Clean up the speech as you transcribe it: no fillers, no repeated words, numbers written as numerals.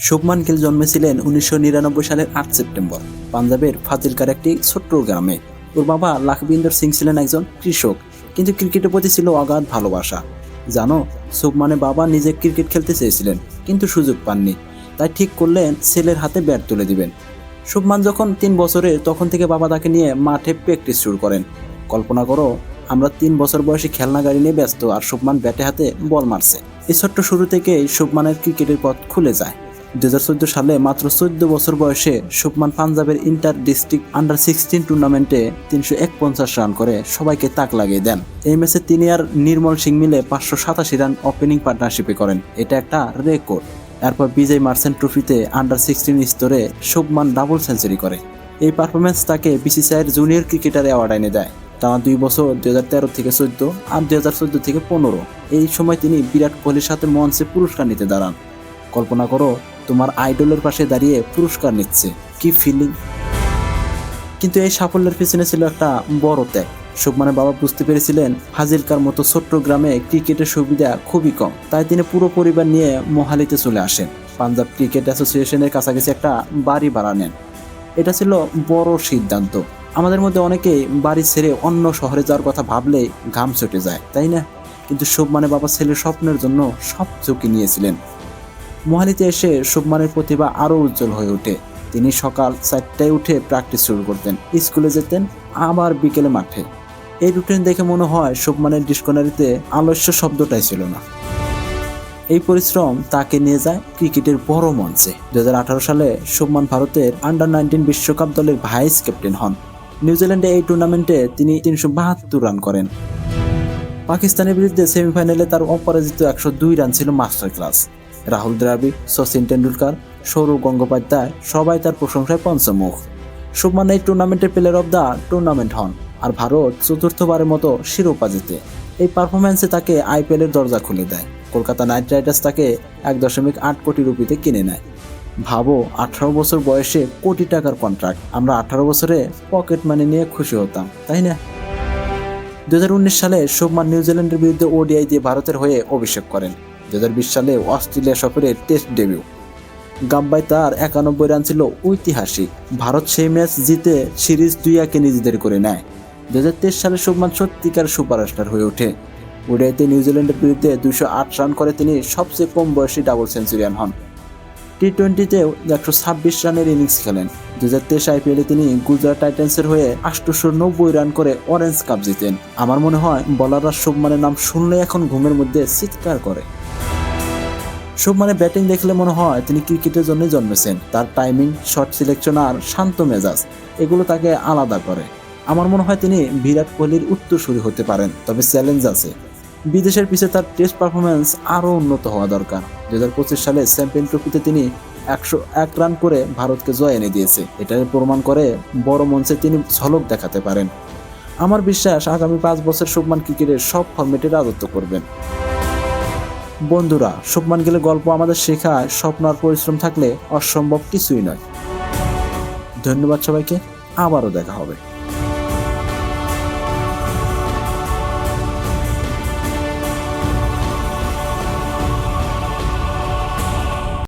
শুভমান গিল জন্মেছিলেন 1999 সালের 8 সেপ্টেম্বর পাঞ্জাবের ফাজিলকার একটি ছোট্ট গ্রামে। ওর বাবা লাখবিন্দর সিং ছিলেন একজন কৃষক, কিন্তু ক্রিকেটের প্রতি ছিল অগাধ ভালোবাসা। জানো, শুভমানের বাবা নিজে ক্রিকেট খেলতে চেয়েছিলেন, কিন্তু সুযোগ পাননি। তাই ঠিক করলেন ছেলের হাতে ব্যাট তুলে দিবেন। শুভমান যখন 3 বছরের, তখন থেকে বাবা তাকে নিয়ে মাঠে প্র্যাকটিস শুরু করেন। কল্পনা করো, আমরা 3 বছর বয়সী খেলনা গাড়ি নিয়ে ব্যস্ত, আর শুভমান ব্যাটে হাতে বল মারছে। এই ছোট্ট শুরু থেকেই শুভমানের ক্রিকেটের পথ খুলে যায়। 2014 সালে মাত্র 14 বছর বয়সে শুভমান পাঞ্জাবের ইন্টার ডিস্ট্রিক্ট আন্ডার-16 টুর্নামেন্টে 351 রান করে সবাইকে তাক লাগিয়ে দেন। এই ম্যাচে তিনি আর নির্মল সিং মিলে 587 রান ওপেনিং পার্টনারশিপে করেন। এটা একটা রেকর্ড। এরপর বিজয় মার্চেন্ট ট্রফিতে আন্ডার-16 স্তরে শুভমান ডাবল সেঞ্চুরি করে। এই পারফরমেন্স তাকে বিসিসিআইয়ের জুনিয়র ক্রিকেটার অ্যাওয়ার্ড এনে দেয়। টানা 2 বছর 2013 থেকে 14 আর 2014 থেকে 15 এই সময় তিনি বিরাট কোহলির সাথে মঞ্চে পুরস্কার নিতে দাঁড়ান। কল্পনা করো, তোমার আইডলের পাশে দাঁড়িয়ে পুরস্কার নিচ্ছে, কি ফিলিং। কিন্তু এই সাফল্যের পিছনে ছিল একটা বড় ত্যাগ। শুভমানের বাবা বুঝতে পেরেছিলেন ফাজিলকার মতো ছোট্ট গ্রামে ক্রিকেটের সুবিধা খুবই কম, তাই তিনি পুরো পরিবার নিয়ে মোহালিতে চলে আসেন। পাঞ্জাব ক্রিকেট অ্যাসোসিয়েশনের কাছাকাছি একটা বাড়ি ভাড়া নেন। এটা ছিল বড় সিদ্ধান্ত। আমাদের মধ্যে অনেকেই বাড়ি ছেড়ে অন্য শহরে যাওয়ার কথা ভাবলেই ঘাম ছুটে যায়, তাই না? কিন্তু শুভমানের বাবা ছেলের স্বপ্নের জন্য সব ঝুঁকি নিয়েছিলেন। মোহালিতে এসে শুভমানের প্রতিভা আরও উজ্জ্বল হয়ে ওঠে। তিনি সকাল 4টায় উঠে প্র্যাকটিস শুরু করতেন, স্কুলে যেতেন, আবার বিকেলে মাঠে। এই রুটিন দেখে মনে হয় শুভমানের ডিকশনারিতে আলস্য শব্দটাই ছিল না। এই পরিশ্রম তাকে নিয়ে যায় ক্রিকেটের বড় মঞ্চে। 2018 সালে শুভমান ভারতের আন্ডার-19 বিশ্বকাপ দলের ভাইস ক্যাপ্টেন হন। নিউজিল্যান্ডে এই টুর্নামেন্টে তিনি 372 রান করেন। পাকিস্তানের বিরুদ্ধে সেমিফাইনালে তার অপরাজিত 102 রান ছিল মাস্টার ক্লাস। রাহুল দ্রাবিড়, সচিন টেন্ডুলকার, সৌরভ গঙ্গোপাধ্যায় সবাই তার প্রশংসায় পঞ্চমুখ। শুভমান এই টুর্নামেন্টের প্লেয়ার অব দ্য টুর্নামেন্ট হন, আর ভারত চতুর্থবারের মতো শিরোপা জিতে। এই পারফরম্যান্সে তাকে আইপিএলের দরজা খুলে দেয়। কলকাতা নাইট রাইডার্স তাকে 1.8 কোটি রুপিতে কিনে নেয়। ভাবো, 18 বছর বয়সে কোটি টাকার কন্ট্রাক্ট। আমরা 18 বছরে পকেট মানি নিয়ে খুশি হতাম, তাই না? 2019 সালে শুভমান নিউজিল্যান্ডের বিরুদ্ধে ওডিআই দিয়ে ভারতের হয়ে অভিষেক করেন। 2020 সালে অস্ট্রেলিয়া সফরে টেস্ট ডেবিউ। গাব্বায় তার 91 রান ছিল ঐতিহাসিক। ভারত সেই ম্যাচ জিতে সিরিজ 2-1 নিজেদের করে নেয়। 2023 সালে শুভমান সত্যিকার সুপারস্টার হয়ে ওঠে। ওডিআইতে নিউজিল্যান্ডের বিরুদ্ধে 208 রান করে তিনি সবচেয়ে কম বয়সী ডাবল সেঞ্চুরিয়ান হন। টি-20তেও 126 রানের ইনিংস খেলেন। 2023 আইপিএলে তিনি গুজরাট টাইটান্সের হয়ে 890 রান করে অরেঞ্জ কাপ জিতেন। আমার মনে হয় বোলাররা শুভমানের নাম শুনলে এখন ঘুমের মধ্যে চিৎকার করে। শুভমানের ব্যাটিং দেখলে মনে হয় তিনি ক্রিকেটের জন্য জন্মেছেন। তার টাইমিং, শট সিলেকশন আর শান্ত মেজাজ, এগুলো তাকে আলাদা করে। আমার মনে হয় তিনি বিরাট কোহলির উত্তরসূরি হতে পারেন, তবে চ্যালেঞ্জ আছে। বিদেশের পিছে তার টেস্ট পারফরমেন্স আরও উন্নত হওয়া দরকার। 2025 সালে চ্যাম্পিয়ন ট্রফিতে তিনি 101 রান করে ভারতকে জয় এনে দিয়েছে। এটাই প্রমাণ করে বড় মঞ্চে তিনি ঝলক দেখাতে পারেন। আমার বিশ্বাস আগামী 5 বছর শুভমান ক্রিকেটের সব ফরম্যাটে রাজত্ব করবেন। বন্ধুরা, শুভমান গিলের গল্প আমাদের শেখায় স্বপ্ন আর পরিশ্রম থাকলে অসম্ভব কিছুই নয়। ধন্যবাদ সবাইকে, আবারও দেখা হবে।